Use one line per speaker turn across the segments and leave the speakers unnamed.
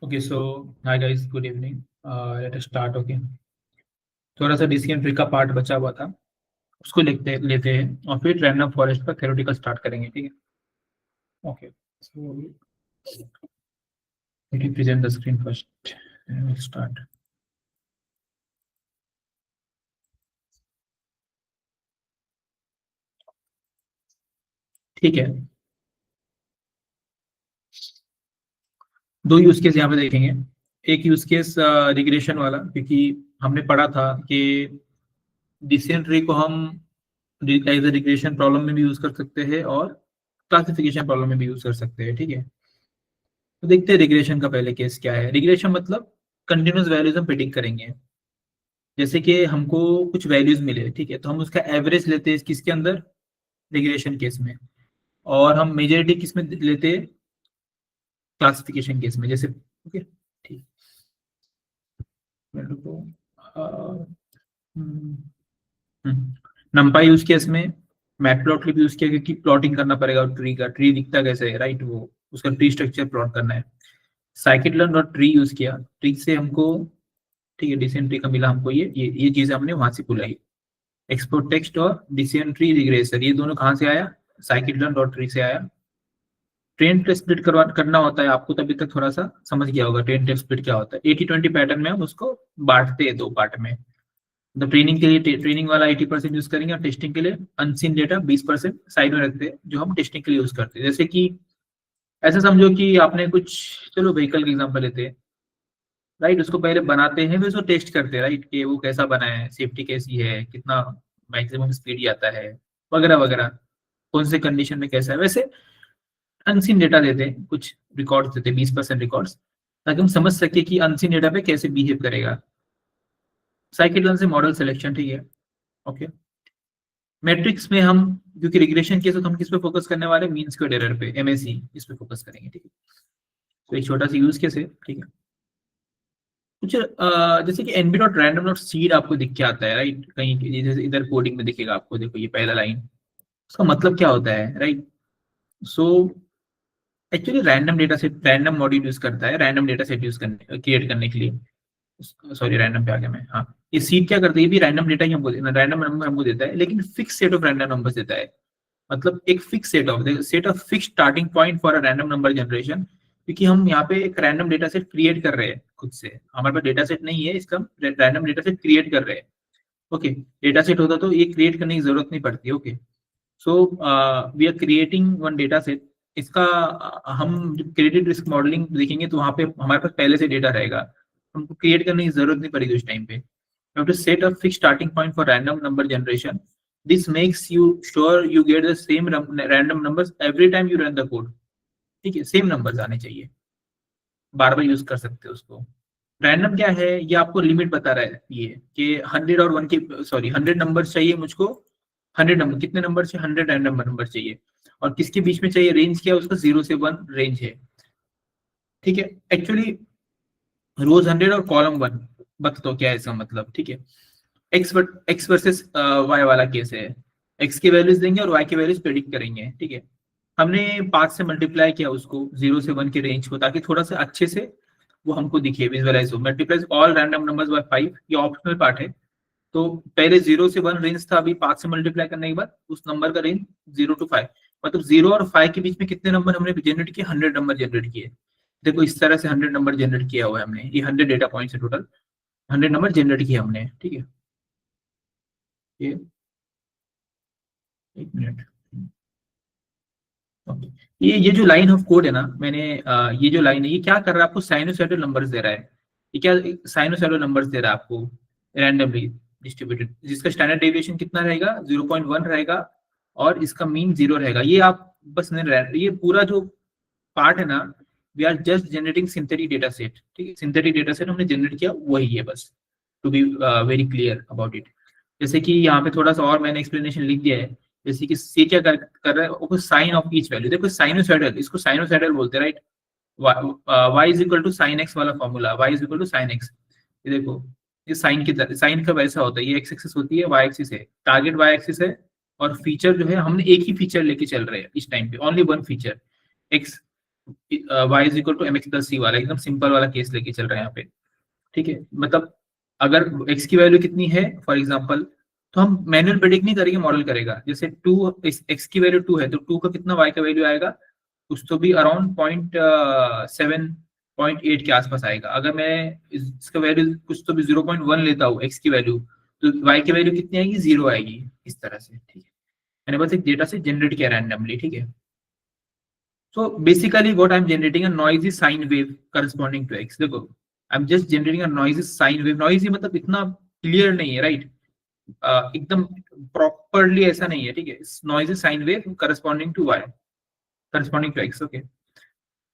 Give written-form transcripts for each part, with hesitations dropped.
Okay, so hi guys, good evening. Let us start. Okay, थोड़ा सा decision tree का part बचा हुआ था, उसको लेते हैं और फिर रैंडम फॉरेस्ट पर थ्योरेटिकल स्टार्ट करेंगे. ठीक है. Okay, so let me present the screen first and will start. ठीक है, दो यूज केस यहाँ पे देखेंगे. एक यूज केस रिग्रेशन वाला, क्योंकि हमने पढ़ा था कि डिसीजन ट्री को हम एज ए रिग्रेशन प्रॉब्लम में भी यूज कर सकते हैं और क्लासिफिकेशन प्रॉब्लम में भी यूज कर सकते हैं. ठीक है, तो देखते हैं रिग्रेशन का पहले केस क्या है. रिग्रेशन मतलब कंटिन्यूस वैल्यूज हम प्रिडिक्ट करेंगे. जैसे कि हमको कुछ वैल्यूज मिले, ठीक है, तो हम उसका एवरेज लेते हैं किसके अंदर, रिग्रेशन केस में, और हम मेजॉरिटी किस में लेते हैं, क्लासिफिकेशन केस में. जैसे ओके, ठीक. नंपाई यूज केस में मैटप्लॉटलिब यूज किया, क्योंकि प्लॉटिंग करना पड़ेगा ट्री का. ट्री दिखता कैसे है, राइट, वो उसका ट्री स्ट्रक्चर प्लॉट करना है. साइकिटलन और ट्री यूज किया, ट्री से हमको, ठीक है, डिसीजन ट्री का मिला हमको. ये चीजें हमने वहां से बुलाई. एक्सपोर्ट टेक्स्ट और डिसीजन ट्री रिग्रेसर, ये दोनों कहाँ से आया, साइकिटलन और ट्री से आया. ट्रेन टेस्ट स्प्लिट करना होता है आपको, तभी तक थोड़ा सा समझ गया होगा ट्रेन टेस्ट स्प्लिट क्या होता है. 80-20 पैटर्न में हम उसको बांटते हैं दो पार्ट में. तो ट्रेनिंग के लिए ट्रेनिंग वाला 80% यूज करेंगे और टेस्टिंग के लिए अनसीन डेटा 20% साइड में रखते हैं, जो हम टेस्टिंग के लिए यूज करते हैं. जैसे कि ऐसा समझो कि आपने कुछ, चलो व्हीकल का एग्जांपल लेते हैं, राइट. उसको पहले बनाते हैं, फिर उसको टेस्ट करते हैं, राइट, कि वो कैसा बना है, सेफ्टी कैसी है, कितना मैक्सिमम स्पीड आता है, वगैरह वगैरह, कौन से कंडीशन में कैसा है. वैसे अनसीन डेटा देते हैं, कुछ रिकॉर्ड्स देते हैं, 20% रिकॉर्ड्स, ताकि हम समझ सके कि अनसीन डेटा पे कैसे बिहेव करेगा. साइकिल से मॉडल सिलेक्शन, ठीक है. ओके, मैट्रिक्स में हम, क्योंकि रिग्रेशन केस, तो हम किस पे फोकस करने वाले, मीन स्क्वायर्ड एरर पे, एमएसई, इस पे फोकस करेंगे. ठीक है, तो एक छोटा सा यूज केस है. ठीक है, कुछ जैसे कि np dot random dot seed आपको दिख के आता है, राइट, कहीं जैसे इधर कोडिंग में दिखेगा आपको. देखो ये पहला लाइन, उसका मतलब क्या होता है, right. So actually random data set, random module use करता है रैंडम डेटा सेट यूज करने, क्रिएट करने के लिए. सॉरी, रैंडम पे आ गया मैं. हाँ, ये सीड क्या करता है, ये भी रैंडम डेटा ही हमको, रैंडम नंबर हमको देता है, लेकिन fix set of random numbers देता है. मतलब एक fix set of fix starting point for a random number generation. क्योंकि हम यहाँ पे एक रैंडम डेटा सेट क्रिएट कर रहे हैं खुद से, हमारे पास डेटा सेट नहीं है, इसका रैंडम डेटा सेट क्रिएट कर रहे हैं. ओके, डेटा सेट होता तो ये क्रिएट करने की जरूरत नहीं पड़ती. Okay, so we are creating one data set. इसका हम जब क्रेडिट रिस्क मॉडलिंग देखेंगे तो वहाँ पे हमारे पास पहले से डेटा रहेगा, हमको क्रिएट करने की जरूरत नहीं पड़ेगी उस टाइम पे. You have to set a fixed starting point for random number generation. This makes you sure you get the same random numbers every time you run the code. ठीक है, सेम नंबर्स आने चाहिए, बार बार use कर सकते हो उसको. Random क्या है, ये आपको लिमिट बता रहा है ये, कि 100 और 1 के, सॉरी 100 नंबर चाहिए मुझको. 100 नंबर, कितने नंबर चाहिए, 100 रैंडम नंबर चाहिए. और किसके बीच में चाहिए, रेंज क्या है उसका, 0 से 1 रेंज है. ठीक है, एक्चुअली रोज 100 और कॉलम 1, बता दो क्या है इसका मतलब. ठीक है, एक्स वर्सेस वाई वाला केस है. एक्स की वैल्यूज देंगे और वाई की वैल्यूज प्रेडिक्ट करेंगे. ठीक है, हमने 5 से मल्टीप्लाई किया उसको 0 से 1 के रेंज को, ताकि थोड़ा सा अच्छे से वो हमको दिखे, विजुअलाइज हो. Multiply all random numbers by 5, ये ऑप्शनल पार्ट है. तो पहले 0 से 1 रेंज था, अभी 5 से मल्टीप्लाई करने के बाद उस नंबर का रेंज 0 to 5, मतलब 0 और 5 के बीच में कितने नंबर हमने जनरेट किए, 100 नंबर जनरेट किए. देखो इस तरह से 100 नंबर जनरेट किया हुआ है हमने, ये 100 डेटा पॉइंट्स है टोटल, 100 नंबर जनरेट किया हमने. ठीक है, ये एक मिनट. ओके, ये जो लाइन ऑफ कोड है ना, मैंने ये जो लाइन है, ये क्या कर रहा है, आपको साइनोसॉइडल नंबर्स दे रहा है. ये क्या, साइनोसॉइडल नंबर्स दे रहा है आपको, रैंडमली डिस्ट्रीब्यूटेड, जिसका स्टैंडर्ड डेविएशन कितना रहेगा, 0.1 रहेगा, और इसका मीन 0 रहेगा. ये आप बस ये पूरा जो पार्ट है ना, we are just generating synthetic data set. ठीक है, सिंथेटिक डेटा सेट हमने जनरेट किया, वही है बस, to be very clear about it. जैसे कि यहाँ पे थोड़ा सा और मैंने एक्सप्लेनेशन लिख दिया है. जैसे कि सी क्या कर रहा है, वो साइन ऑफ ईच वैल्यू. देखो साइनोसॉइडल, इसको साइनोसॉइडल बोलते हैं, right. y is equal to sine x वाला formula, y is equal to sine x. ये देखो, ये साइन की तरह, साइन का वैसा होता है, ये एक्स एक्सिस होती है, y एक्सिस है, टारगेट y एक्सिस है, और फीचर जो है हमने एक ही फीचर लेके चल रहे हैं इस टाइम पे, only one feature, x. y is equal to mx plus c वाला एकदम सिंपल वाला केस लेके चल रहे हैं यहाँ पे, ठीक है। मतलब अगर x की वैल्यू कितनी है फॉर एग्जांपल, तो हम मैनुअल प्रेडिक्ट नहीं करेंगे, मॉडल करेगा। जैसे 2, x की वैल्यू 2 है तो 2 का कितना y का वैल्यू आएगा, कुछ तो भी अराउंड 0.7 0.8 के आसपास आएगा। अगर मैं इसका वैल्यू कुछ तो भी 0.1 लेता हूँ x की वैल्यू, तो y की वैल्यू कितनी आएगी, 0 आएगी, इस तरह से, ठीक है। मैंने बस एक डेटा से जनरेट किया रैंडमली, ठीक है। So basically what I'm generating a noisy sine wave corresponding to x. देखो I'm just generating a noisy sine wave. Noisy मतलब इतना क्लियर नहीं है, राइट? एकदम प्रॉपरली ऐसा नहीं है, ठीक है। Noisy sine wave corresponding to y, corresponding to x, okay.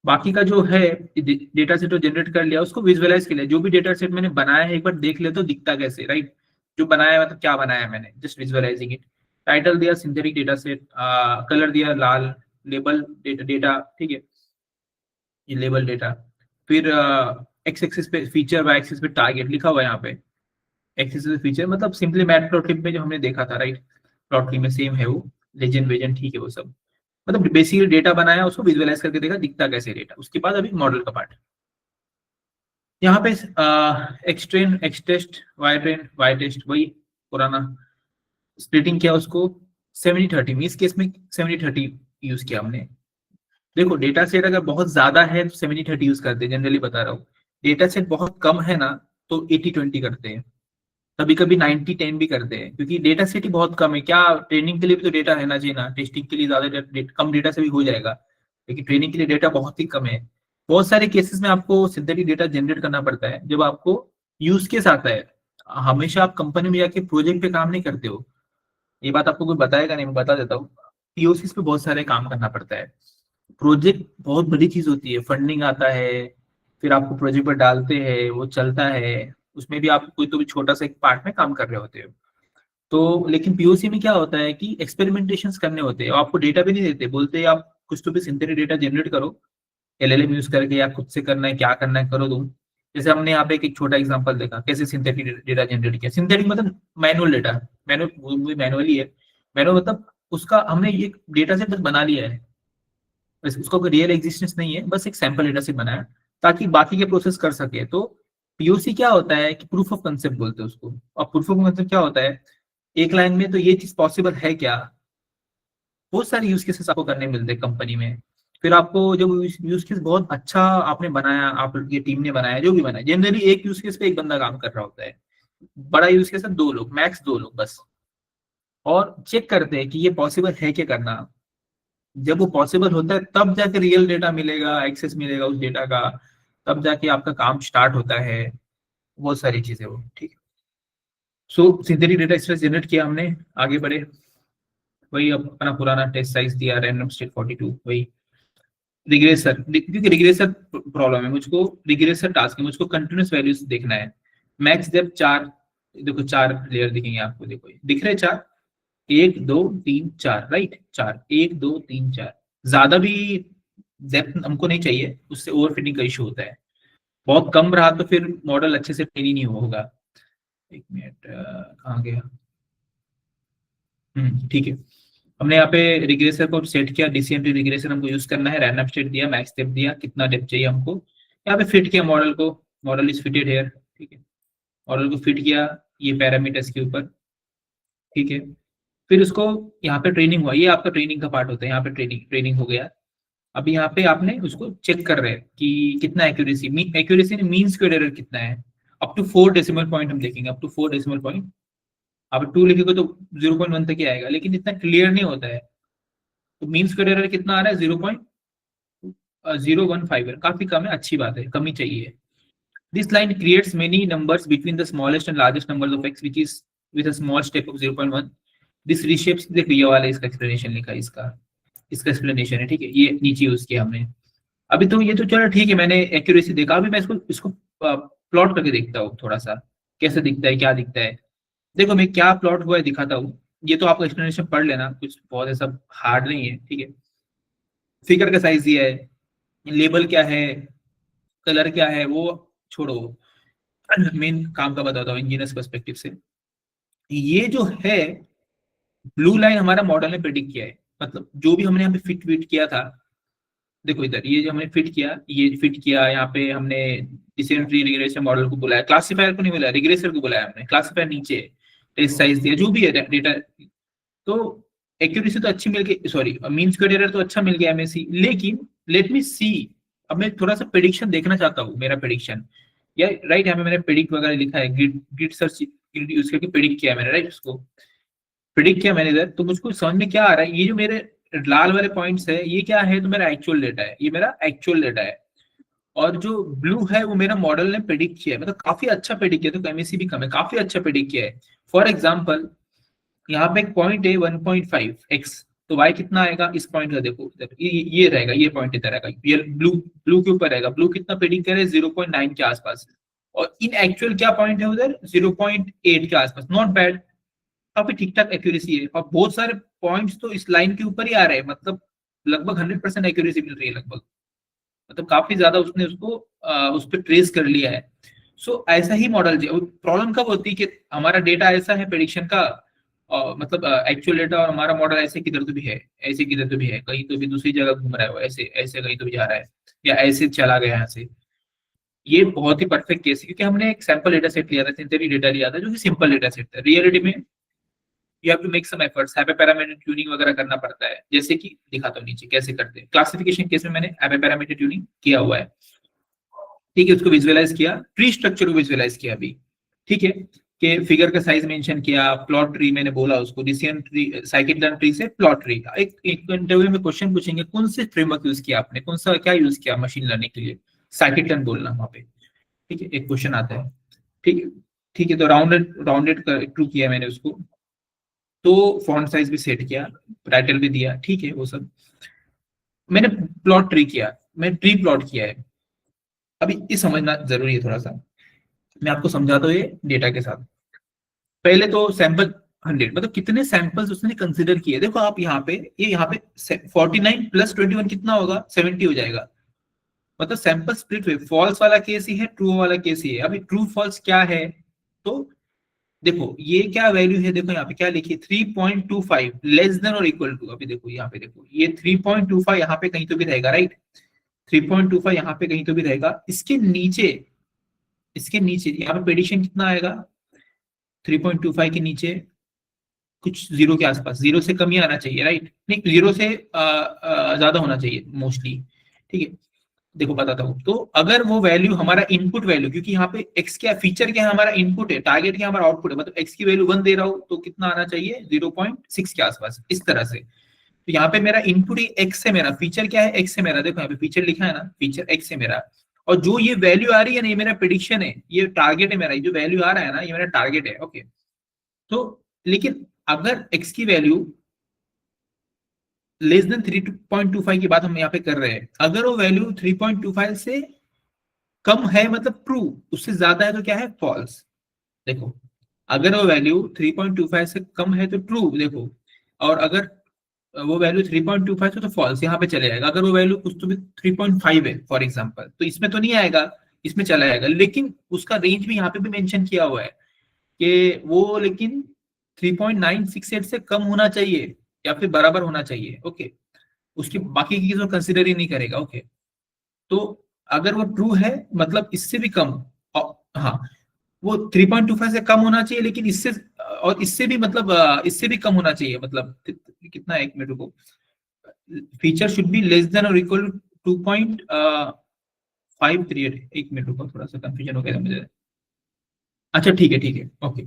बाकी का जो है डेटा सेट जो जनरेट कर लिया उसको विजुअलाइज कर लिया। जो भी डेटा सेट मैंने बनाया है एक बार देख ले तो दिखता कैसे, राइट? जो बनाया है मतलब क्या बनाया है मैंने, जस्ट विजुअलाइजिंग इट। टाइटल दिया सिंथेटिक डेटा सेट, कलर दिया लाल, लेबल डेटा, ठीक है, ये लेबल डेटा। फिर x axis pay feature, Y axis पे टारगेट लिखा हुआ है यहाँ पे। एक्सिस पे फीचर मतलब सिंपली मैटप्लॉटलिब में जो हमने देखा था, राइट? प्लॉटलिब में सेम है वो, लेजेंड वेजेंड, ठीक है वो सब। मतलब बेसिकली डेटा बनाया, उसको विजुअलाइज करके देखा दिखता कैसे डेटा। उसके बाद अभी मॉडल का पार्ट यहाँ पे, X train, X test, Y train, Y test, वही पुराना स्प्लिटिंग किया उसको 70-30 इस केस में 70-30 यूज किया हमने। देखो डेटा सेट अगर बहुत ज्यादा है तो 70-30 यूज करते हैं, जनरली बता रहा हूँ। डेटा सेट बहुत कम है ना तो 80-20 करते हैं, कभी कभी 90-10 भी करते हैं, क्योंकि डेटा सेट ही बहुत कम है। क्या ट्रेनिंग के लिए भी तो डेटा रहना चाहिए ना, टेस्टिंग के लिए ज्यादा कम डेटा से भी हो जाएगा, लेकिन ट्रेनिंग के लिए डेटा बहुत ही कम है। बहुत सारे केसेस में आपको सिंथेटिक डेटा जनरेट करना पड़ता है जब आपको यूज केस आता है। हमेशा आप कंपनी में जाके प्रोजेक्ट पे काम नहीं करते हो, ये बात आपको कोई बताएगा नहीं, मैं बता देता हूँ। पीओसीस पे बहुत सारे काम करना पड़ता है। प्रोजेक्ट बहुत बड़ी चीज होती है, फंडिंग आता है, फिर आपको प्रोजेक्ट पर डालते हैं, वो चलता है, उसमें भी आप कोई तो भी छोटा सा एक पार्ट में काम कर रहे होते हो। तो लेकिन पीओसी में क्या होता है कि एक्सपेरिमेंटेशंस करने होते हैं, आपको डेटा भी नहीं देते, बोलते हैं आप कुछ तो भी सिंथेटिक डेटा जनरेट करो, एलएलएम यूज करके, या खुद से करना है, क्या करना है करो तुम। जैसे हमने यहाँ पे एक छोटा एग्जांपल देखा कैसे सिंथेटिक डेटा जनरेट किया। सिंथेटिक मतलब मैनुअल डेटा, मैनुअल मैनुअली है। मैनुअल मतलब उसका हमने ये डेटा सेट बस बना लिया है, बस उसका कोई रियल एग्जिस्टेंस नहीं है, बस एक सैंपल डेटा सेट बनाया ताकि बाकी के प्रोसेस कर सके। तो पीओसी क्या होता है कि प्रूफ ऑफ कंसेप्ट बोलते हैं उसको। और प्रूफ ऑफ कंसेप्ट क्या होता है, एक लाइन में तो ये चीज पॉसिबल है क्या, बहुत सारे यूज केसेस आपको करने मिलते हैं कंपनी में। फिर आपको जब यूज केस बहुत अच्छा आपने बनाया, आप ये टीम ने बनाया, जो भी बनाया, जनरली एक यूज केस पे एक बंदा काम कर रहा होता है, बड़ा यूज केस है 2 लोग, मैक्स 2 लोग बस। और चेक करते हैं कि ये पॉसिबल है क्या करना। जब वो पॉसिबल होता है तब जाके रियल डेटा मिलेगा, एक्सेस मिलेगा उस डेटा का, तब जाके आपका काम स्टार्ट होता है। बहुत सारी चीजें वो, ठीक है। सो सिंथेटिक डेटा स्ट्रक्चर जनरेट किया हमने, आगे बढ़े। वही अपना पुराना टेस्ट साइज दिया, रैंडम स्टेट 42, वही रिग्रेसर, क्योंकि रिग्रेसर प्रॉब्लम है मुझको, रिग्रेसर टास्क है मुझको, कंटिन्यूस वैल्यूज देखना है। मैक्स डेप्थ 4, देखो 4 लेयर दिखेंगे आपको, देखो दिख रहे 4, 1 2 3 4, राइट? 4, 1 2 3 4, ज्यादा भी डेप्थ हमको नहीं चाहिए, उससे ओवर फिटिंग का इशू होता है। बहुत कम रहा तो फिर मॉडल अच्छे से ट्रेन ही नहीं होगा। एक मिनट, कहाँ गया? ठीक है। हमने यहाँ पे रिग्रेसर को सेट किया, डीसीएमटी रिग्रेसर हमको यूज करना है, रैंडम स्टेट दिया, मैक्स डेप्थ दिया, कितना डेप्थ चाहिए हमको, यहाँ पे फिट किया मॉडल को, मॉडल इज फिटेड हेयर, ठीक है। मॉडल को फिट किया ये पैरामीटर्स के ऊपर, ठीक है। फिर उसको यहाँ पे ट्रेनिंग हुआ, ये आपका ट्रेनिंग का पार्ट होता है, यहाँ पे ट्रेनिंग ट्रेनिंग हो गया। अभी यहाँ पे आपने उसको चेक कर रहे हैं कि कितना accuracy, accuracy mean square error कितना है। अप टू 4 डेसिमल पॉइंट हम देखेंगे, अप टू 4 डेसिमल पॉइंट। आप 2 लिखेंगे तो 0.1 तक ही आएगा, लेकिन इतना क्लियर नहीं होता है। तो मीन स्क्वेयर एरर कितना आ रहा है, 0.015, काफी कम है, अच्छी बात है, कमी चाहिए। This line creates many numbers between the smallest and largest numbers of x, which is with a small step of 0.1। This reshapes, देखो ये वाला इसका एक्सप्लेनेशन लिखा है, इसका इसका एक्सप्लेनेशन है, ठीक है, ये नीचे यूज किया हमने। अभी तो ये तो चलो ठीक है, मैंने एक्यूरेसी देखा, अभी मैं इसको इसको प्लॉट करके देखता हूँ थोड़ा सा, कैसे दिखता है, क्या दिखता है। देखो मैं क्या प्लॉट हुआ है दिखाता हूँ। ये तो आपको एक्सप्लेनेशन पढ़ लेना, कुछ बहुत ऐसा हार्ड नहीं है, ठीक है। फिगर का साइज दिया है, लेबल क्या है, कलर क्या है, वो छोड़ो, मेन काम का बताता हूँ इंजीनियर्स पर्सपेक्टिव से। ये जो है ब्लू लाइन हमारा मॉडल ने प्रेडिक्ट किया है, मतलब जो भी हमने यहाँ पे फिट विट किया था, देखो इधर ये जो हमने फिट किया, ये फिट किया, यहाँ पे हमने डिसीजन ट्री रिग्रेशन मॉडल को बुलाया, क्लासिफायर को नहीं बुलाया, रिग्रेसर को बुलाया हमने, क्लासिफायर नीचे, टेस्ट साइज दिया, जो भी है डेटा। तो एक्यूरेसी तो अच्छी मिल गई, सॉरी मीन स्क्वेयर एरर तो अच्छा मिल गया एमएससी, लेकिन लेट मी सी, अब मैं थोड़ा सा प्रेडिक्शन देखना चाहता हूँ, मेरा प्रेडिक्शन या राइट, यहाँ पे मैंने प्रेडिक्ट वगैरह लिखा है, गिट सर्च यूज करके प्रेडिक्ट किया मैंने, राइट, उसको प्रिडिक्ट किया मैंने इधर, तो मुझको समझ में क्या आ रहा है, ये जो मेरे लाल वाले पॉइंट्स है ये क्या है, तो मेरा एक्चुअल डेटा है, ये मेरा एक्चुअल डेटा है, और जो ब्लू है वो मेरा मॉडल ने प्रिडिक्ट किया है, मतलब काफी अच्छा प्रिडिक्ट किया, तो एमएससी भी कम है, काफी अच्छा प्रिडिक्ट किया है। फॉर एग्जाम्पल यहाँ पे एक पॉइंट है 1.5x, तो y कितना आएगा इस पॉइंट का, देखो इधर ये रहेगा, ये पॉइंट इधर आएगा, ये ब्लू ब्लू के ऊपर रहेगा, ब्लू कितना प्रिडिक्ट करे 0.9 के आसपास, और इन एक्चुअल क्या पॉइंट है उधर 0.8 के आसपास, नॉट बैड, काफी ठीक ठाक एक्यूरेसी है, और बहुत सारे पॉइंट्स तो इस लाइन के ऊपर ही आ रहे हैं, मतलब लगभग 100% एक्यूरेसी मिल रही है लगभग, मतलब काफी ज्यादा उसने उसको उस पर ट्रेस कर लिया है। सो ऐसा ही मॉडल, प्रॉब्लम कब होती है कि हमारा डेटा ऐसा है प्रेडिक्शन का, मतलब एक्चुअल डेटा और हमारा मॉडल ऐसे किधर तो भी है, ऐसे किधर तो भी है, कहीं तो भी दूसरी जगह घूम रहा है वो, ऐसे ऐसे कहीं तो भी जा रहा है, या ऐसे चला गया यहाँ से। ये बहुत ही परफेक्ट केस है, क्योंकि हमने एक सैंपल डेटा सेट लिया था, सिंथेटिक डेटा लिया था, जो कि सिंपल डेटा सेट था। रियलिटी में you have to make some efforts, hyper parameter tuning वगैरह करना पड़ता है, जैसे कि दिखाता हूँ नीचे कैसे करते हैं। क्लासिफिकेशन केस में मैंने हैप्पी पैरामीटर ट्यूनिंग किया हुआ है, ठीक है, उसको विजुअलाइज किया, ट्री स्ट्रक्चर को विजुअलाइज किया अभी, ठीक है, कि फिगर का साइज मेंशन किया, प्लॉट ट्री मैंने बोला उसको, डिसीजन ट्री, साइकिल ट्री से प्लॉट ट्री। एक इंटरव्यू में क्वेश्चन पूछेंगे कौन से फ्रेमवर्क यूज किया आपने, कौन सा क्या यूज किया मशीन लर्निंग के लिए, साइकिल बोलना वहां पे, ठीक है, एक क्वेश्चन आता है, ठीक है, ठीक है, तो राउंडेड राउंडेड ट्रू किया मैंने उसको, तो फॉन्ट साइज भी सेट किया, टाइटल भी दिया, ठीक है, वो सब मैंने प्लॉट ट्री किया, मैं ट्री प्लॉट किया है। अभी ये समझना जरूरी है थोड़ा सा, मैं आपको समझाता हूँ ये डेटा के साथ। पहले तो सैंपल 100, मतलब कितने सैंपल्स उसने कंसिडर किए, देखो आप यहाँ पे, ये यहाँ पे 49 प्लस 21 कितना होगा, 70 हो जाएगा, मतलब सैंपल स्प्लिट हुए, फॉल्स वाला केस ही है, ट्रू वाला केस ही है। अभी ट्रू फॉल्स क्या है, तो देखो ये क्या वैल्यू है, देखो यहाँ पे क्या लिखी, 3.25 लेस देन और इक्वल टू, अभी देखो यहाँ पे, देखो ये 3.25 यहाँ पे कहीं तो भी रहेगा, राइट, 3.25 यहाँ पे कहीं तो भी रहेगा, इसके नीचे, इसके नीचे यहाँ पे प्रेडिक्शन कितना आएगा, 3.25 के नीचे कुछ जीरो के आसपास, जीरो से कम ही आना चाहिए, राइट, नहीं जीरो से ज्यादा होना चाहिए मोस्टली, ठीक है। देखो बताता हूँ, तो अगर वो वैल्यू हमारा इनपुट वैल्यू, क्योंकि यहाँ पे एक्स क्या फीचर क्या है, हमारा इनपुट है, टारगेट क्या हमारा आउटपुट है, मतलब एक्स की वैल्यू 1 दे रहा हूँ तो कितना आना चाहिए 0.6 के आसपास, इस तरह से। तो यहाँ पे मेरा इनपुट ही एक्स है, मेरा फीचर क्या है एक्स है मेरा, देखो यहाँ पे फीचर लिखा है ना, फीचर एक्स है मेरा, और जो ये वैल्यू आ रही है ना, ये मेरा प्रिडिक्शन है, ये टारगेट है मेरा, ये जो वैल्यू आ रहा है ना, ये मेरा टारगेट है, ओके। तो लेकिन अगर एक्स की वैल्यू लेस देन 3.25 की बात हम यहाँ पे कर रहे हैं, अगर वो वैल्यू 3.25 से कम है मतलब ट्रू, उससे ज्यादा है तो क्या है फॉल्स, देखो अगर वो वैल्यू 3.25 से कम है तो ट्रू, देखो, और अगर वो वैल्यू 3.25 है तो फॉल्स, यहाँ पे चले जाएगा। अगर वो वैल्यू कुछ तो भी 3.5 है फॉर एग्जांपल, तो इसमें तो नहीं आएगा, इसमें चला जाएगा, लेकिन उसका रेंज भी यहाँ पे भी मेंशन किया हुआ है कि वो लेकिन 3.968 से कम होना चाहिए या फिर बराबर होना चाहिए, ओके, उसकी बाकी की चीजों कंसिडर ही नहीं करेगा, ओके। तो अगर वो ट्रू है मतलब इससे भी कम, हाँ, वो 3.25 से कम होना चाहिए, लेकिन इससे और इससे भी मतलब इससे भी कम होना चाहिए, मतलब कितना, एक मिनट को, feature should be less than और इक्वल टू 2.538, एक मिनट को, थोड़ा सा कंफ्यूजन हो गया मुझे, अच्छा ठीक है, ठीक है, ओके।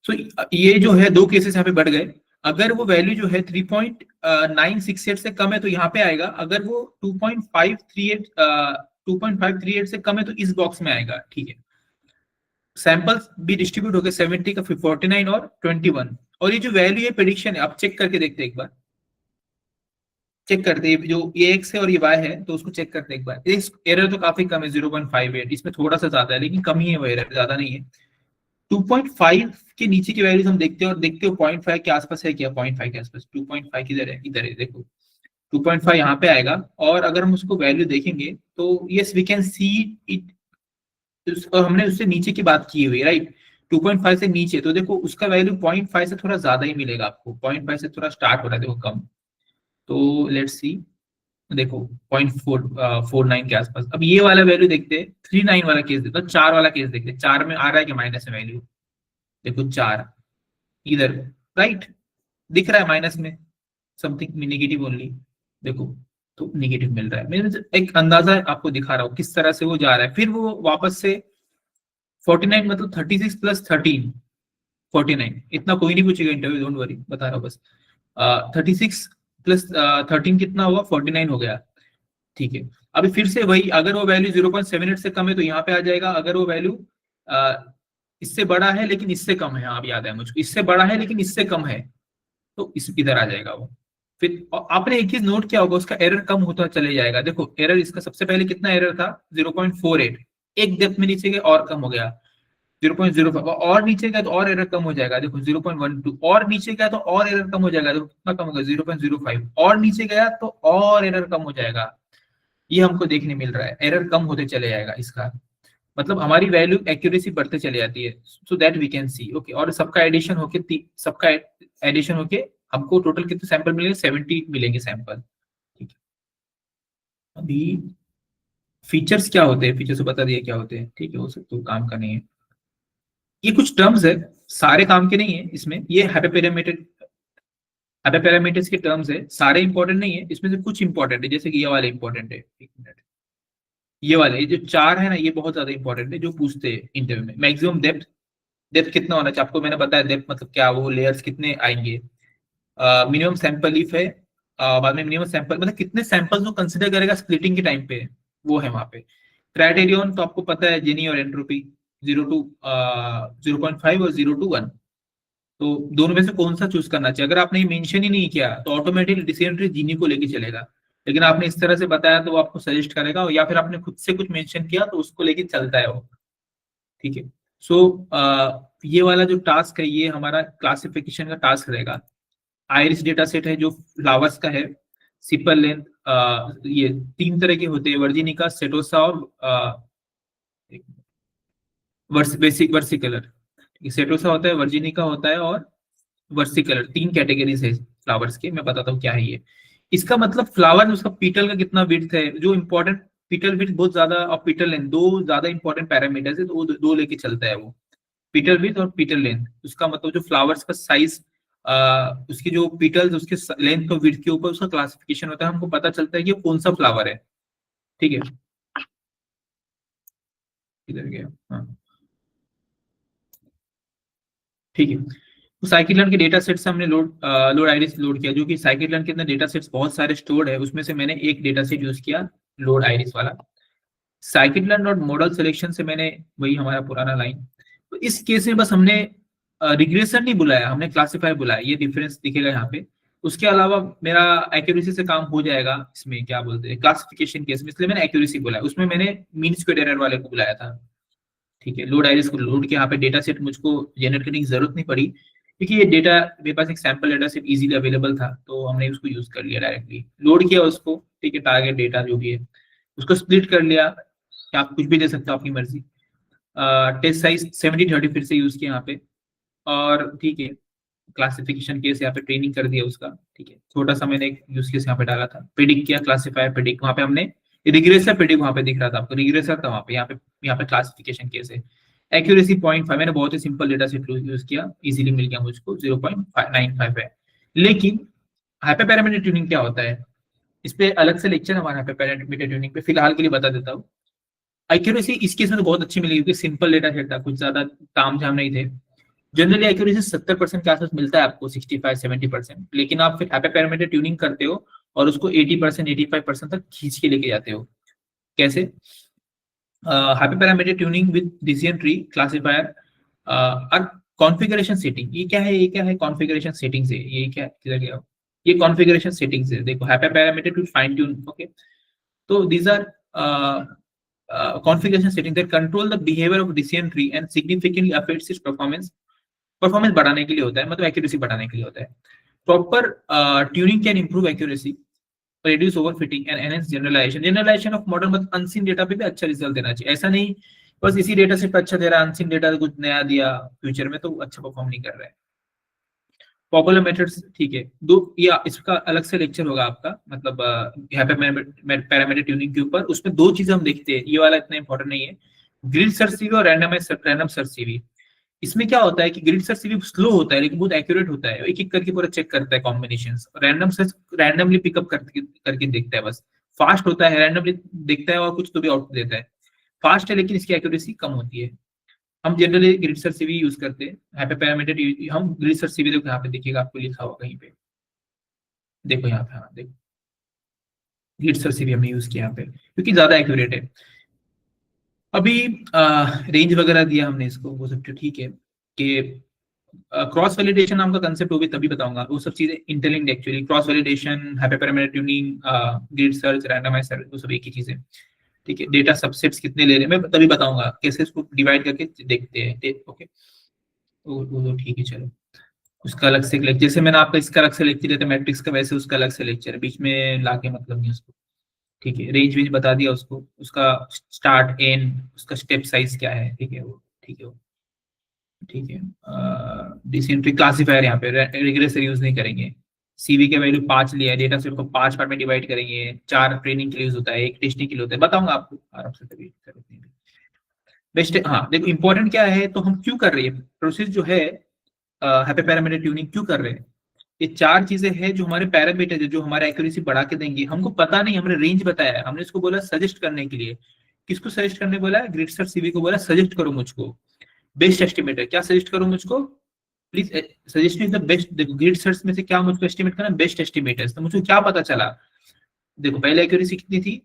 सो ये जो है दो केसेस यहाँ पे बढ़ गए, अगर वो वैल्यू जो है 3.968 से कम है तो यहाँ पे आएगा, अगर वो 2.538 से कम है तो इस बॉक्स में आएगा, ठीक है। सैंपल्स भी डिस्ट्रीब्यूट हो गए 70 का, 49 और 21, और ये जो वैल्यू है प्रेडिक्शन है, आप चेक करके देखते हैं एक बार, चेक करते हैं, जो ये एक्स है और ये वाई है, तो उसको चेक करते हैं एक बार। इस एरर तो काफी कम है 0.58, इसमें थोड़ा सा ज्यादा है लेकिन कम ही है, वो एरर ज्यादा नहीं है। 2.5 के नीचे की वैल्यूज हम देखते हैं, और देखते हो 0.5 के आसपास है क्या, 0.5 के आसपास, 2.5 किधर है, इधर है, देखो 2.5 यहाँ पे आएगा, और अगर हम उसको वैल्यू देखेंगे तो yes we can see it, और हमने उससे नीचे की बात की हुई, राइट, 2.5 से नीचे, तो देखो उसका वैल्यू 0.5 से थोड़ा ज्यादा ही मिलेगा आपको, 0.5 से थोड़ा स्टार्ट हो रहा है, देखो कम, तो लेट्स सी, देखो 0.49 के आसपास। अब ये वाला वैल्यू देखते हैं, 39 वाला केस देखो, 4 वाला केस देखते हैं, 4 में आ रहा है कि माइनस में वैल्यू, देखो 4 इधर, राइट, दिख रहा है माइनस में, समथिंग नेगेटिव ओनली, देखो, तो नेगेटिव मिल रहा है। मैं एक अंदाजा आपको दिखा रहा हूँ किस तरह से वो जा रहा है। फिर वो वापस से 49 मतलब 36 प्लस 13, 49, इतना कोई नहीं पूछेगा इंटरव्यू, डोंट वरी, बता रहा हूँ बस। 36 प्लस 13 कितना हुआ, 49 हो गया, ठीक है। अभी फिर से वही, अगर वो वैल्यू 0.78 से कम है तो यहाँ पे आ जाएगा, अगर वो वैल्यू इससे बड़ा है लेकिन इससे कम है, आप याद है मुझको, इससे बड़ा है लेकिन इससे कम है, तो इस इधर आ जाएगा वो। फिर आपने एक चीज नोट किया होगा, उसका एरर कम होता चले जाएगा। देखो एरर इसका सबसे पहले कितना एरर था, 0.48, एक डेप्थ में नीचे गए और कम हो गया, 0.05, और नीचे गया तो और एरर कम हो जाएगा, देखो 0.12, और नीचे गया तो और एरर कम हो जाएगा, देखो कितना कम हो गया 0.05, और नीचे गया तो और एरर कम हो जाएगा। ये हमको देखने मिल रहा है, एरर कम होते चले जाएगा इसका, मतलब हमारी वैल्यू एक्यूरेसी बढ़ते चले जाती है, so that we can see, okay. और सबका एडिशन होके हमको टोटल कितने सैंपल मिलेंगे, 70 मिलेंगे सैंपल, ठीक है। अभी फीचर्स क्या होते हैं, फीचर्स बता दिए क्या होते हैं, ठीक है, वो सब तो काम का नहीं है। ये कुछ टर्म्स है, सारे काम के नहीं है इसमें, ये हाइपरपैरामीटर्स के टर्म्स है, सारे इंपॉर्टेंट नहीं है, इसमें से कुछ इंपॉर्टेंट है, जैसे कि ये वाले इंपॉर्टेंट है, एक मिनट, ये वाले, ये जो 4 है ना, ये बहुत ज्यादा इंपॉर्टेंट है, जो पूछते हैं इंटरव्यू में। मैक्सिमम डेप्थ, डेप्थ कितना होना चाहिए, आपको मैंने बताया डेप्थ मतलब क्या, वो लेयर्स कितने आएंगे, मिनिमम सैंपल लीफ है, बाद में मिनिमम सैंपल मतलब कितने सैंपल्स वो कंसिडर करेगा स्प्लिटिंग के टाइम पे, वो है वहां पे। क्राइटेरियन तो आपको पता है, जेनी और एंट्रोपी, 0.5 और 0 to 1, तो दोनों में से कौन सा चूज करना चाहिए। अगर आपने मेंशन ही नहीं किया तो ऑटोमेटिक डिसीजन ट्री जीनी को लेके चलेगा, लेकिन आपने इस तरह से बताया तो वो आपको सजेस्ट करेगा, या फिर आपने खुद से कुछ मेंशन किया तो उसको लेके चलता है वो, ठीक है। सो ये वाला जो टास्क है ये हमारा क्लासिफिकेशन का टास्क रहेगा। आइरिस डेटा सेट है जो फ्लावर्स का है, सिपल लेंथ, ये 3 तरह के होते हैं, वर्जिनिका, सेटोसा और बेसिक वर्सिकलर। सेटोसा होता है, वर्जिनिका होता है और वर्सिकलर, 3 कैटेगरीज है फ्लावर्स के, मैं बताता हूँ क्या है ये। इसका मतलब फ्लावर, उसका पीटल का कितना विड्थ है, जो इंपॉर्टेंट, पीटल विड्थ बहुत ज्यादा और पीटल लेंथ, दो ज्यादा इंपॉर्टेंट पैरामीटर्स है, तो वो दो लेके चलता है वो, पीटल विड्थ और पीटल लेंथ। उसका मतलब जो फ्लावर्स का साइज, उसकी जो पीटल्स, उसके लेंथ और विड्थ के ऊपर उसका क्लासिफिकेशन होता है, हमको पता चलता है कि कौन सा फ्लावर है, ठीक है। इधर गया, हाँ, ठीक है। तो साइकिल के डेटा सेट से हमने लोड आइरिस लोड किया, जो कि साइकिल के अंदर डेटा सेट्स बहुत सारे स्टोर्ड है, उसमें से मैंने एक डेटा सेट यूज किया, लोड आइरिस वाला। साइकिल और मॉडल सिलेक्शन से मैंने, वही हमारा पुराना लाइन, तो इस केस में बस हमने रिग्रेशन नहीं बुलाया, हमने क्लासिफायर बुलाया, ये डिफरेंस दिखेगा यहाँ पे। उसके अलावा मेरा एक्यूरेसी से काम हो जाएगा इसमें, क्या बोलते हैं, क्लासिफिकेशन केस में, इसलिए मैंने एक्यूरेसी बुलाया, उसमें मैंने मीन स्क्वेयर एरर वाले को बुलाया था, ठीक है। लोड आइरिस को लोड के यहाँ पे डेटा सेट मुझको जनरेट करने की जरूरत नहीं पड़ी, क्योंकि ये डेटा मेरे पास एक sample data set easily available था, तो हमने उसको यूज कर लिया, डायरेक्टली लोड किया उसको, ठीक है। टारगेट डेटा जो भी है उसको स्प्लिट कर लिया, आप कुछ भी दे सकते हो अपनी मर्जी। टेस्ट साइज 70-30 फिर से यूज किया यहाँ पे, और ठीक है, क्लासिफिकेशन केस यहाँ पे ट्रेनिंग कर दिया उसका, ठीक है। छोटा सा मैंने एक यूज केस यहाँ पे डाला था, प्रिडिक्ट किया, क्लासिफायर प्रिडिक्ट, वहाँ पे हमने रिग्रेसर प्रिडिक्ट, वहाँ पे दिख रहा था आपको, रिग्रेसर था वहाँ पे, यहाँ पे क्लासिफिकेशन केस है। एक्यूरेसी 0.5, मैंने बहुत ही सिंपल डेटा सेट यूज किया, इजीली मिल गया मुझको, 0.95 है। लेकिन हाइपरपैरामीटर ट्यूनिंग क्या होता है, इस पे अलग से लेक्चर हमारा हाइपरपैरामीटर ट्यूनिंग पे, फिलहाल के लिए बता देता हूँ। एक्यूरेसी इस केस में तो बहुत अच्छी मिली, क्योंकि सिंपल डेटा सेट था, कुछ ज्यादा ताम झाम नहीं थे। जनरली एक्यूरेसी 70% के आसपास मिलता है आपको, 65-70%, लेकिन आप फिर हाइपरपैरामीटर ट्यूनिंग करते हो और उसको 80%, 85% तक खींच के लेके जाते हो। कैसे? Hyperparameter tuning with decision tree classifier और कॉन्फ़िगरेशन सेटिंग। ये क्या है, ये क्या है, कॉन्फ़िगरेशन सेटिंग्स है, ये क्या किधर गया, ये कॉन्फ़िगरेशन सेटिंग्स है, देखो, hyperparameter to fine tune, okay. तो these are configuration settings that control the behavior of decision tree and significantly affects its performance। Performance बढ़ाने के लिए होता है, मतलब एक्यूरेसी बढ़ाने के लिए होता है। Proper tuning can improve accuracy, reduce overfitting and enhance generalization। Generalization of model, मतलब अनसीन डेटा पे भी अच्छा रिजल्ट देना चाहिए, ऐसा नहीं बस इसी डेटा सेट पे अच्छा दे रहा है, अनसीन डेटा कुछ नया दिया फ्यूचर में तो अच्छा परफॉर्म नहीं कर रहा है। पॉपुलर मेथड्स, ठीक है, दो या इसका अलग से लेक्चर होगा आपका, मतलब यहाँ पे पैरामीटर ट्यूनिंग के ऊपर, उसमें दो चीजें हम देखते हैं, ये वाला इतना इंपॉर्टेंट नहीं है, ग्रिड सर्च सीवी और रैंडम सर्च सीवी। इसमें क्या होता है कि ग्रिड सर्च सीवी स्लो होता है लेकिन बहुत एक्यूरेट होता है, एक एक करके पूरा चेक करता है combination. Random search randomly pickup करके देखता है बस, फास्ट होता है, रैंडमली देखता है और कुछ तो भी आउटपुट देता है, फास्ट है लेकिन इसकी एक्यूरेसी कम होती है। हम generally grid search CV use करते हैं, यहाँ पे पैरामीटर हम ग्रिड सर्च सीवी, देखो यहाँ पे देखिएगा, आपको लिखा हुआ कहीं पे, देखो यहाँ पे, हाँ देखो, ग्रिड सर्च सीवी हमने यूज किया यहाँ पे क्योंकि ज्यादा एक्यूरेट है। अभी रेंज वगैरह दिया हमने इसको, वो सब तो ठीक है, कि क्रॉस वैलिडेशन नाम का कंसेप्ट होगी तभी बताऊंगा, वो सब चीजें interlinked actually, cross validation, hyperparameter tuning, grid search, randomise search, वो सब एक ही चीज है, ठीक है। डेटा सबसेट्स कितने ले रहे हैं मैं तभी बताऊंगा, कैसे इसको डिवाइड करके देखते हैं, ओके, वो ठीक है, चलो। उसका अलग से लेक्चर, जैसे मैंने आपका इसका अलग से लेक्चर दिया था मैट्रिक्स का, वैसे उसका अलग से लेक्चर है, बीच में लाके मतलब नहीं उसको, ठीक है। रेंज वेंज बता दिया उसको, उसका स्टार्ट एंड, उसका स्टेप साइज क्या है, ठीक है वो, ठीक है वो, ठीक है। डिसेंट्री क्लासिफायर यहाँ पे रिग्रेसर यूज नहीं करेंगे। सीवी के वैल्यू 5 लिया है, डेटा सेट को 5 पार्ट में डिवाइड करेंगे, 4 ट्रेनिंग के लिए यूज होता है, एक टेस्टिंग के लिए होता है, बताऊंगा आपको आराम से कभी, बेस्ट। हाँ देखो, इंपॉर्टेंट क्या है, तो हम क्यों कर रहे हैं प्रोसेस जो है, हैप्पी पैरामीटर ट्यूनिंग क्यों कर रहे हैं, ये चार चीजें हैं जो हमारे पैरामीटर है, जो हमारे एक्यूरेसी बढ़ा के देंगे। हमको पता नहीं, हमने रेंज बताया है, हमने इसको बोला सजेस्ट करने के लिए, किसको सजेस्ट करने बोला है, ग्रिड सर्च सीवी को बोला सजेस्ट करो मुझको बेस्ट एस्टिमेटर, क्या सजेस्ट करो मुझको, please suggest is the best. देखो ग्रिड सर्च में से क्या मुझको एस्टिमेट करना, बेस्ट एस्टिमेटर्स, तो मुझको क्या पता चला, देखो पहले एक्यूरेसी कितनी थी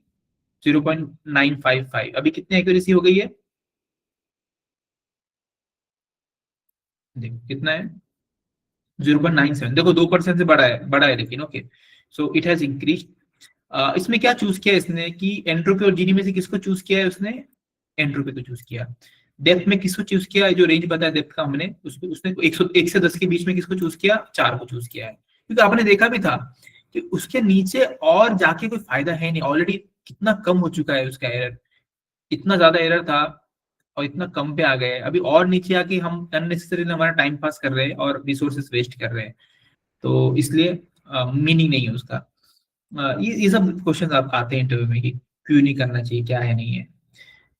0.955, अभी कितनी एक्यूरेसी हो गई है, देखो कितना है 0.97, देखो 2% से बड़ा है लेकिन, okay, so it has increase. इसमें क्या चूज किया इसने कि एंट्रोपी और जीडी में से किसको चूज किया है उसने, एंट्रोपी को चूज किया। डेप्थ में किसको चूज किया है, जो रेंज बताया डेप्थ का हमने, उसने 101 से 10 के बीच में किसको चूज किया, 4 को चूज किया है, क्योंकि आपने देखा भी था कि उसके नीचे और जाके कोई फायदा है नहीं, ऑलरेडी कितना कम हो चुका है उसका एरर, इतना ज्यादा एरर था और इतना कम पे आ गए, अभी और नीचे आके हम अननेसेसरी हमारा टाइम पास कर रहे हैं और रिसोर्सेस वेस्ट कर रहे हैं, तो इसलिए मीनिंग नहीं है उसका। ये सब क्वेश्चन आप आते हैं इंटरव्यू में कि क्यों नहीं करना चाहिए, क्या है नहीं है।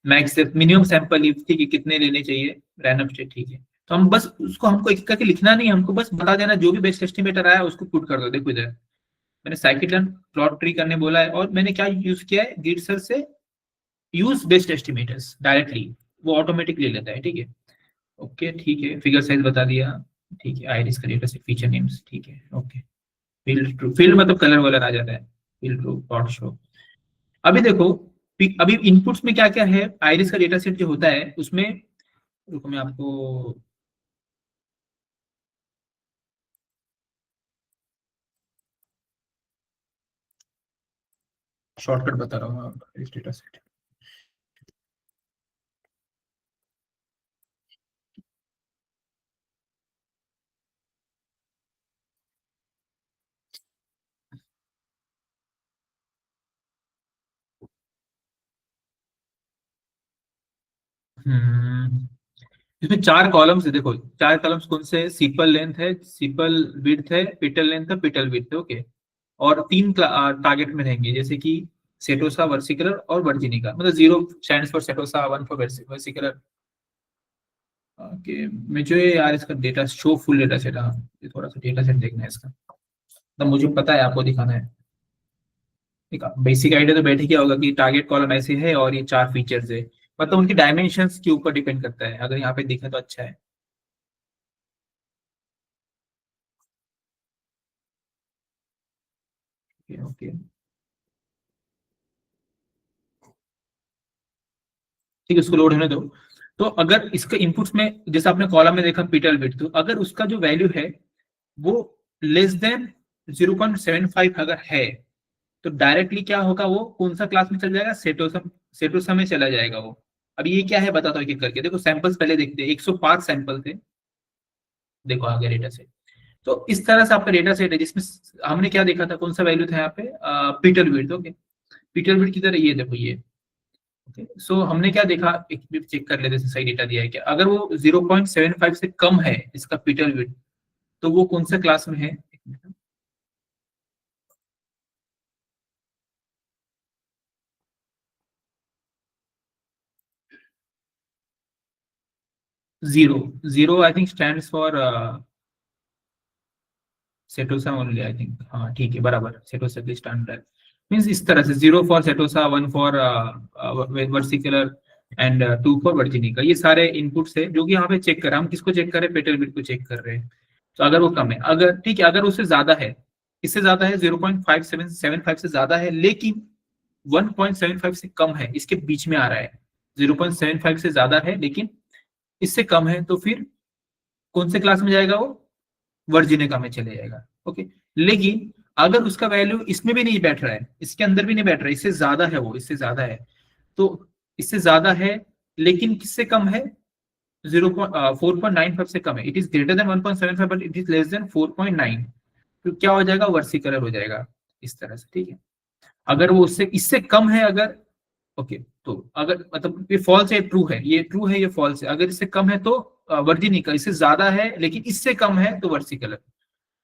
मैक्स मिनिमम सैंपल, ठीक है, कितने लेने चाहिए, रैंडम स्टेट, ठीक है। तो हम बस उसको, हमको एक करके लिखना नहीं, हमको बस बता देना जो भी बेस्ट एस्टिमेटर आया उसको पुट कर दो। देखो इधर मैंने साइकिट प्लॉट ट्री करने बोला है, और मैंने क्या यूज किया है, गिट सर से यूज बेस्ट एस्टिमेटर्स डायरेक्टली, वो ऑटोमेटिकली लेता है, ठीक है, ओके, ठीक है। फिगर साइज बता दिया, ठीक है, आइरिस का डेटा सेट, फीचर नेम्स, ठीक है, ओके। फील्ड ट्रू, फील्ड मतलब कलर वलर आ जाता है, फील्ड ट्रू प्लॉट शो। अभी देखो, अभी इनपुट्स में क्या क्या है, आइरिस का डेटा सेट जो होता है उसमें, रुको मैं आपको शॉर्टकट बता रहा हूँ, आइरिस डेटा सेट। इसमें 4 कॉलम्स है, देखो 4 कॉलम्स कौन से, सीपल लेंथ है, सीपल विड्थ है, पिटल लेंथ है, पिटल विड्थ है, ओके। और 3 टारगेट में रहेंगे, जैसे कि सेटोसा, वर्सिकुलर और वर्जिनिका, मतलब 0 stands for setosa, 1 for versicolor. Okay, मुझे यार इसका data show full data set, हाँ ये थोड़ा सा डेटा सेट देखना है इसका, तो मुझे पता है आपको दिखाना है, ठीक है। बेसिक आइडिया तो बैठ गया होगा कि टारगेट कॉलम ऐसे है और ये 4 फीचर्स है, मतलब उनकी डायमेंशंस के ऊपर डिपेंड करता है, अगर यहाँ पे दिखा तो अच्छा है, ओके। ठीक है, उसको लोड होने दो। तो अगर इसके इनपुट्स में, जैसे आपने कॉलम में देखा पिटल बिट, तो अगर उसका जो वैल्यू है वो लेस देन 0.75 अगर है, तो डायरेक्टली क्या होगा, वो कौन सा क्लास में चल जाएगा, सेटोसम, सेटोसम में चला जाएगा वो। अब ये क्या है बताता हूँ एक एक करके, देखो सैंपल्स पहले देखते हैं, 105 सैंपल थे, देखो आ गया डेटा सेट। तो इस तरह से आपका डेटा सेट है, जिसमें हमने क्या देखा था, कौन सा वैल्यू था यहाँ पे, Peter width, okay. Peter width किधर है, ये देखो ये, सो हमने क्या देखा, एक मिनट चेक कर लेते हैं सही डेटा दिया है क्या, अगर वो 0.75 से कम है इसका पीटर विड्थ, तो वो कौन सा क्लास में है? 0 0 I think stands for setosa only I think. हाँ ठीक है, बराबर, सेटोसा की स्टैंडर्ड मींस इस तरह से 0 for setosa, 1 for versicolor and 2 for virginica. ये सारे इनपुट्स है जो कि यहाँ पे चेक कर रहे हैं। हम किसको चेक कर रहे हैं? पेटल बिट को चेक कर रहे हैं। तो अगर वो कम है, अगर ठीक है, अगर उससे ज्यादा है, इससे ज्यादा है 0.575 से ज्यादा है, लेकिन 1.75 से कम है, इसके बीच में आ रहा है, 0.75 से ज्यादा है लेकिन इससे कम है, तो फिर कौन से क्लास में जाएगा वो? वर्जिनिका में चले जाएगा। ओके, लेकिन अगर उसका वैल्यू इसमें भी नहीं बैठ रहा है, इसके अंदर भी नहीं बैठ रहा है, इससे ज्यादा है, वो इससे ज्यादा है, तो इससे ज्यादा है लेकिन किससे कम है? 4.95 से कम है। It is greater than 1.75 but it is less than 4.9, तो क्या हो जाएगा? वर्सिकलर हो जाएगा इस तरह से। ठीक है, अगर वो उससे इससे कम है, अगर ओके, तो अगर मतलब ये फॉल्स है, ट्रू है, ये ट्रू है, ये फॉल्स है। अगर इससे कम है तो वर्जिनिका, इससे ज्यादा है लेकिन इससे कम है तो वर्सिकलर।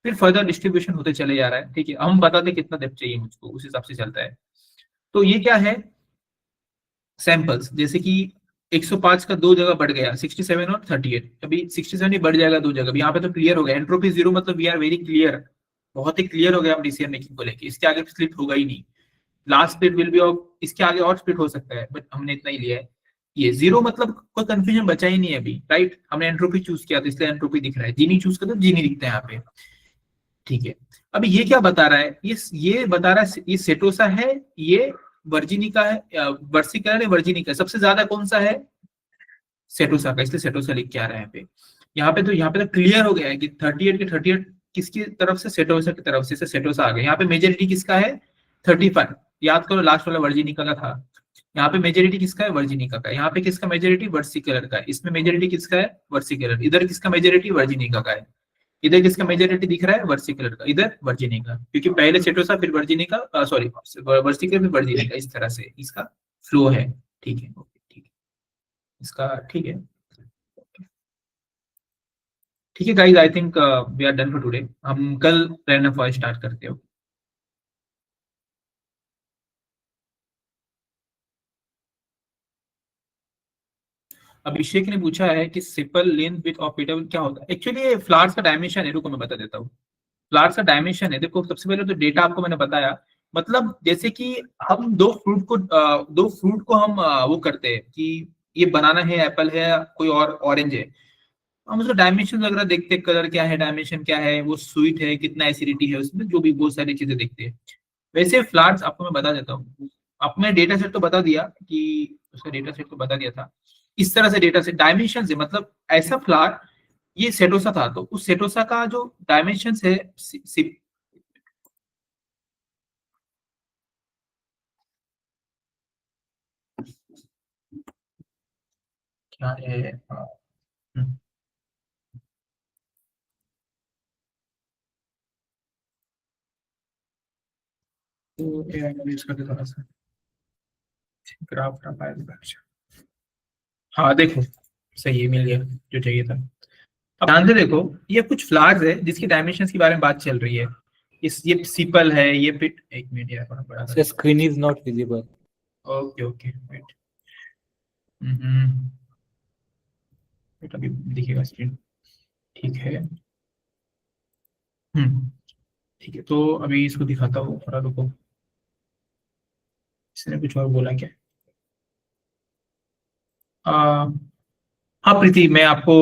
फिर फर्दर डिस्ट्रीब्यूशन होते चले जा रहा है। ठीक है, हम बताते कितना डेप्थ चाहिए मुझको, उस हिसाब से चलता है। तो ये क्या है? सैंपल्स, जैसे कि 105 का दो जगह बढ़ गया, 67 और 38, अभी 67 ही बढ़ जाएगा दो जगह। यहाँ पे तो क्लियर हो गया, एंट्रोपी 0 मतलब वी आर वेरी क्लियर, बहुत ही क्लियर हो गया हम डिसीजन मेकिंग को लेके। इसके आगे स्लिप होगा ही नहीं। Last split will be of, इसके आगे और स्प्लिट हो सकता है बट हमने इतना ही लिया है। ये 0 मतलब कोई कंफ्यूजन बचा ही नहीं है अभी, राइट? हमने एंट्रोपी चूज किया तो इसलिए एंट्रोपी दिख रहा है, जीनी चूज करते तो जीनी दिखता है यहाँ पे। ठीक है, अभी ये क्या बता रहा है? ये बता रहा है ये सेटोसा है, ये वर्जिनिका है, वर्सिकलर है, वर्जिनिका। सबसे ज्यादा कौन सा है? सेटोसा का, इसलिए सेटोसा लिख के आ रहा है यहाँ पे। यहाँ पे तो क्लियर हो गया है कि 38 के 38 किसकी तरफ से? सेटोसा की तरफ से सेटोसा आ गया। यहाँ पे मेजोरिटी किसका है? 35। याद करो लास्ट वाला वर्जिनिका का था। यहाँ पे मेजोरिटी किसका है? वर्जिनिका का। यहाँ पे किसका मेजोरिटी? वर्सिकलर का। इसमें मेजोरिटी किसका है? वर्सिकलर। इधर किसका मेजोरिटी? वर्जिनिका का है। इधर किसका मेजोरिटी दिख रहा है? वर्सिकलर का। इधर वर्जिनिका, क्योंकि पहले सेटोसा फिर वर्जिनिका, सॉरी वर्सिकलर फिर वर्जिनिका, इस तरह से इसका फ्लो है। ठीक है, ओके, ठीक है इसका, ठीक है। ठीक है guys, I think we are done for today. हम कल रैंडम फॉरेस्ट स्टार्ट करते हो। अभिषेक ने पूछा है कि सिपल लेंथ विथ ऑफ पेटल क्या होता है? एक्चुअली ये फ्लावर्स का डायमेंशन है, रुको मैं बता देता हूँ। फ्लावर्स का डायमेंशन है, देखो सबसे पहले तो डेटा आपको मैंने बताया। मतलब जैसे कि हम दो फ्रूट को हम वो करते हैं कि ये बनाना है, एप्पल है, कोई और ऑरेंज है, हम उसका डायमेंशन वगैरह देखते हैं, कलर क्या है, डायमेंशन क्या है, वो स्वीट है, कितना एसिडिटी है उसमें, जो भी बहुत सारी चीजें देखते हैं। वैसे फ्लावर्स आपको मैं बता देता हूँ। आपको मैंने डेटा सेट तो बता दिया कि उसका डेटा सेट तो बता दिया था। इस तरह से डेटा सेट डायमेंशन है, मतलब ऐसा फ्लावर, ये सेटोसा था तो उस सेटोसा का जो डायमेंशन है, क्या है? हम्म, तो AI का यूज करके थोड़ा सा ग्राफ रहा है। हाँ देखो, सही है, मिल गया जो चाहिए था। अब ध्यान से देखो, ये कुछ फ्लावर्स है जिसकी डायमेंशंस के बारे में बात चल रही है। ये सीपल है, ये पिट, एक मिनट यार थोड़ा बड़ा
The screen is not visible.
Okay okay wait, hmm, wait अभी दिखेगा स्क्रीन। ठीक है, हम्म, ठीक है, तो अभी इसको दिखाता हूँ, थोड़ा रुको। इसने कुछ और बोला क्या? आ, हाँ प्रीति, मैं आपको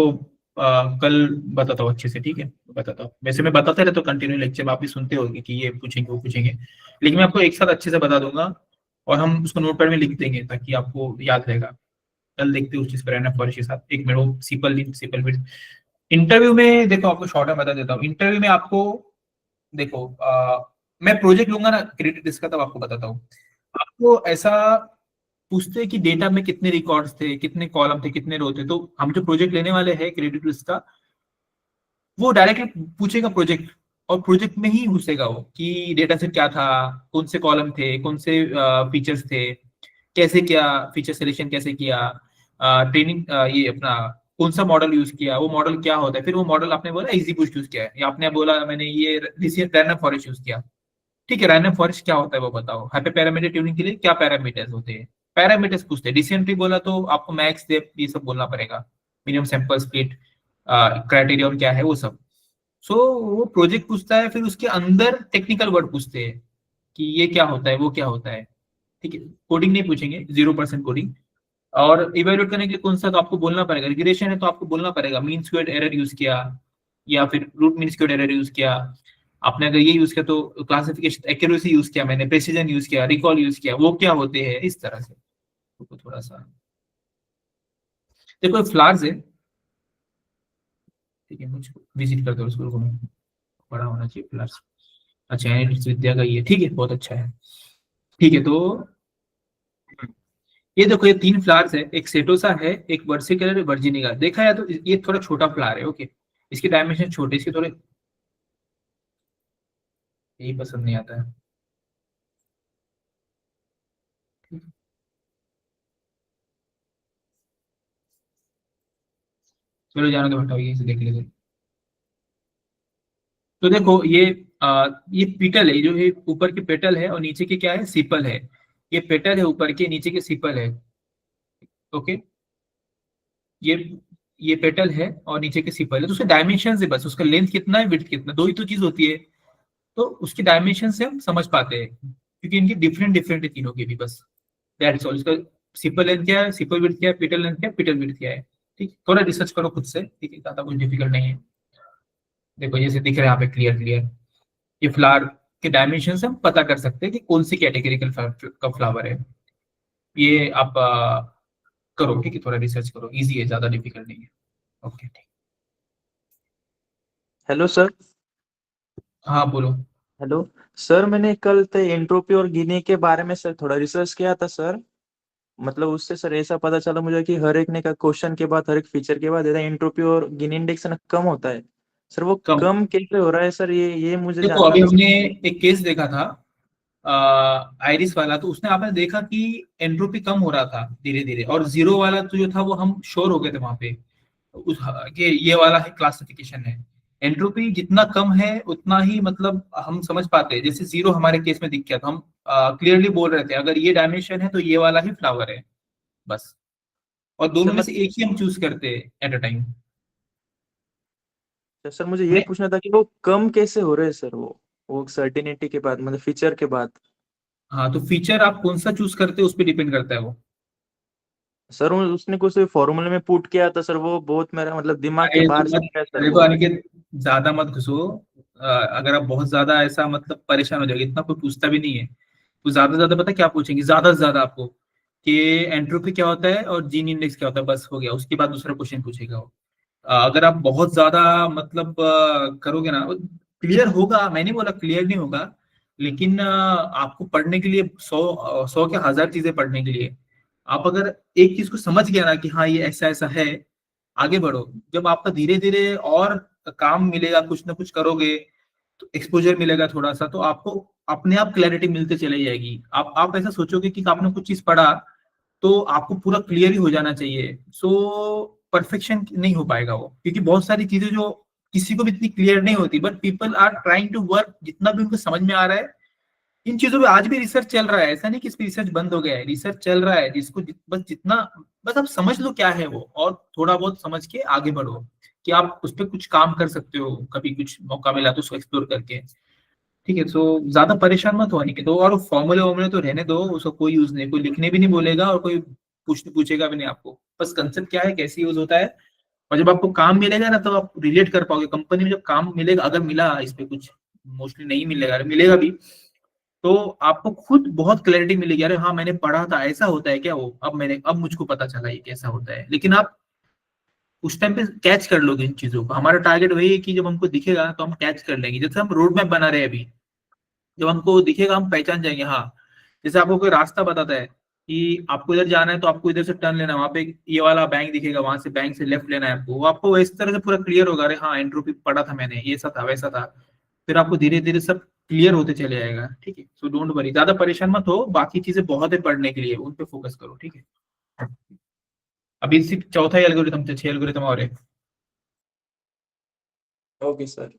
कल बताता हूँ अच्छे से, ठीक है? बताता हूँ, वैसे मैं बताता रहता तो कंटिन्यू लेक्चर में आप भी सुनते होगे कि ये पूछेंगे वो पूछेंगे, लेकिन मैं आपको एक साथ अच्छे से बता दूंगा और हम उसको नोटपैड में लिख देंगे ताकि आपको याद रहेगा। कल देखते हैं उस चीज पर रहना फॉरेस्ट के साथ। एक मिनट, वो सिंपल फिर इंटरव्यू में देखो, आपको शॉर्ट में बता देता हूँ। इंटरव्यू में आपको देखो, मैं प्रोजेक्ट लूंगा ना क्रेडिट इसका, तब आपको बताता हूँ। आपको ऐसा पूछते हैं कि डेटा में कितने रिकॉर्ड्स थे, कितने कॉलम थे, कितने रो थे, तो हम जो प्रोजेक्ट लेने वाले हैं क्रेडिट रिस्क का, वो डायरेक्टली पूछेगा प्रोजेक्ट, और प्रोजेक्ट में ही घुसेगा वो कि डेटा सेट क्या था, कौन से कॉलम थे, कौन से फीचर्स थे, कैसे किया फीचर सिलेक्शन, कैसे किया ट्रेनिंग, ये अपना कौन सा मॉडल यूज किया, वो मॉडल क्या होता है, फिर वो मॉडल आपने बोला इजी बूस्ट यूज किया है, या आपने बोला मैंने ये रैंडम फॉरेस्ट यूज किया। ठीक है, रैंडम फॉरेस्ट क्या होता है वो बताओ, हाइपर पैरामीटर ट्यूनिंग के लिए क्या पैरामीटर्स होते हैं, पैरामीटर्स पूछते हैं। डिसीजन ट्री बोला तो आपको मैक्स डेप्थ ये सब बोलना पड़ेगा, मिनिमम सैंपल स्प्लिट, क्राइटेरियन क्या है वो सब। सो वो प्रोजेक्ट पूछता है, फिर उसके अंदर टेक्निकल वर्ड पूछते हैं कि ये क्या होता है वो क्या होता है। ठीक है, कोडिंग नहीं पूछेंगे, 0% कोडिंग। और इवेल्युएट करने के लिए कौन सा, तो आपको बोलना पड़ेगा, रिग्रेशन है तो आपको बोलना पड़ेगा मीन स्क्वेयर्ड एरर यूज किया, या फिर root mean squared error use किया। आपने अगर ये यूज किया तो क्लासिफिकेशन एक्यूरेसी यूज किया, मैंने प्रेसिजन यूज किया, रिकॉल यूज किया, वो क्या होते हैं, इस तरह से। तो थोड़ा सा देखो फ्लावर्स है, ठीक है, मुझको विजिट कर दो स्कूल को, बड़ा होना चाहिए फ्लावर्स। अच्छा एनालिटिक्स विद्या का ये, ठीक है, बहुत अच्छा है। ठीक है, तो ये देखो ये 3 फ्लावर्स है, एक सेटोसा है, एक वर्सिकलर वर्जिनिका, देखा है तो ये थोड़ा छोटा फ्लावर है, ओके, इसके डायमेंशन छोटे, इसके थोड़े, यही पसंद नहीं आता है। चलो जानो के हटाओ, ये से देख लेते हैं। तो देखो ये पीटल है, जो ये ऊपर के पेटल है और नीचे के क्या है, सीपल है। ये पेटल है ऊपर के, नीचे के सीपल है। ओके, ये ये पेटल है और नीचे के सीपल है, तो उसके डायमेंशन है, बस उसका लेंथ कितना है, विड्थ कितना, दो ही तो चीज होती है। तो उसकी डायमेंशन से हम समझ पाते हैं, क्योंकि इनकी डिफरेंट डिफरेंट है तीनों की भी, बस दैट इज ऑल। इसका सिपल लेंथ क्या है, सिपल विड्थ क्या है, पिटल लेंथ क्या है, पिटल विड्थ क्या है। ठीक, थोड़ा रिसर्च करो खुद से, ठीक है, ज्यादा कुछ डिफिकल्ट नहीं है। देखो जैसे दिख रहा है यहाँ पे क्लियर क्लियर, ये फ्लावर के डायमेंशन से हम पता कर सकते हैं कि कौन सी कैटेगरी का फ्लावर है। ये आप करो, ठीक है, थोड़ा रिसर्च करो, इजी है, ज्यादा डिफिकल्ट नहीं है। ओके ठीक।
Hello sir.
हाँ बोलो।
हेलो सर, मैंने कल ते एंट्रोपी और गिनी के बारे में सर थोड़ा रिसर्च किया था सर। मतलब उससे सर ऐसा पता चला मुझे कि हर एक ने का क्वेश्चन के बाद, हर एक फीचर के बाद एंट्रोपी और गिनी इंडेक्स ना कम होता है। सर वो
कम,
कम कैसे हो रहा है सर, ये मुझे
देखो
जानना
अभी
था
हमने
सर।
एक केस देखा था आयरिस वाला, तो उसने आपने देखा कि एंट्रोपी कम हो रहा था धीरे धीरे, और जीरो वाला तो जो था वो हम श्योर हो गए थे वहां पे, उस कि ये वाला है क्लासिफिकेशन है। एंट्रोपी जितना कम है उतना ही मतलब हम समझ पाते हैं, जैसे जीरो हमारे केस में दिख गया तो हम क्लियरली बोल रहे थे अगर ये डायमेंशन है तो ये वाला ही फ्लावर है, बस। और दोनों
सर
में से
मतलब
एक ही हम चूज करते हैं एट अ टाइम।
सर मुझे ये पूछना था कि वो कम कैसे हो रहे हैं सर, वो सर्टेनिटी के बाद, मतलब फीचर के बाद।
हाँ, तो फीचर आप कौन सा चूज करते हैं उस पर डिपेंड करता है वो।
सर उसने कुछ फॉर्मूले में पुट किया था सर, वो बहुत मेरा मतलब दिमाग के
अरे तो
बाहर से
मत,
गया सर
देखो
वो।
अनिकेत, ज्यादा मत घुसो। अगर आप बहुत ज्यादा ऐसा मतलब परेशान हो जाएगा, इतना कोई पूछता भी नहीं है। तो ज्यादा से ज्यादा पता है क्या पूछेंगे, ज्यादा से ज्यादा आपको कि एंट्रोपी क्या होता है और जीन इंडेक्स क्या होता है, बस हो गया, उसके बाद दूसरा क्वेश्चन पूछेगा वो। अगर आप बहुत ज्यादा मतलब करोगे ना, क्लियर होगा, मैंने बोला क्लियर नहीं होगा, लेकिन आपको पढ़ने के लिए 100 के 1000 चीजें पढ़ने के लिए, आप अगर एक चीज को समझ गया ना कि हाँ ये ऐसा ऐसा है, आगे बढ़ो। जब आपका धीरे धीरे और काम मिलेगा, कुछ ना कुछ करोगे, तो एक्सपोजर मिलेगा थोड़ा सा, तो आपको अपने आप क्लैरिटी मिलते चली जाएगी। आप ऐसा सोचोगे कि आपने कुछ चीज पढ़ा तो आपको पूरा क्लियर ही हो जाना चाहिए। सो परफेक्शन नहीं हो पाएगा वो, क्योंकि बहुत सारी चीजें जो किसी को भी इतनी क्लियर नहीं होती, but people are trying to work जितना भी उनको समझ में आ रहा है। इन चीजों पे आज भी रिसर्च चल रहा है, ऐसा नहीं कि इस पे रिसर्च बंद हो गया है, रिसर्च चल रहा है, जिसको बस जितना, बस आप समझ लो क्या है वो, और थोड़ा बहुत समझ के आगे बढ़ो, कि आप उस पर कुछ काम कर सकते हो, कभी कुछ मौका मिला तो उसको एक्सप्लोर करके। ठीक है, तो ज्यादा परेशान मत होने के दो, और फॉर्मूले वॉर्मूले तो रहने दो, उसका कोई यूज नहीं, कोई लिखने भी नहीं बोलेगा और कोई पूछेगा भी नहीं आपको, बस कंसेप्ट क्या है, कैसे यूज होता है। और जब आपको काम मिलेगा ना तो आप रिलेट कर पाओगे, कंपनी में जब काम मिलेगा, अगर मिला इस पे कुछ, मोस्टली नहीं मिलेगा, अगर मिलेगा भी तो आपको खुद बहुत क्लैरिटी मिलेगी, अरे हाँ मैंने पढ़ा था, ऐसा होता है क्या वो, अब मुझको पता चला ये कैसा होता है। लेकिन आप उस टाइम पे कैच कर लोगे इन चीजों को, हमारा टारगेट वही है कि जब हमको दिखेगा तो हम कैच कर लेंगे, जैसे हम रोड मैप बना रहे हैं अभी, जब हमको दिखेगा हम पहचान जाएंगे, हाँ। जैसे आपको कोई रास्ता बताता है कि आपको इधर जाना है तो आपको इधर से टर्न लेना है, वहां पे ये वाला बैंक दिखेगा, वहां से बैंक से लेफ्ट लेना है आपको, वो आपको इस तरह से पूरा क्लियर होगा, अरे हाँ एंट्रोपी पढ़ा था मैंने, ये ऐसा था वैसा था। फिर आपको धीरे धीरे सब क्लियर होते चले जाएगा, ठीक है। सो डोंट वरी, ज्यादा परेशान मत हो, बाकी चीजें बहुत है पढ़ने के लिए, उन पे फोकस करो, ठीक है। अभी सिर्फ चौथा ही एल्गोरिथम थे, 6 एल्गोरिथम और है।
Okay sir.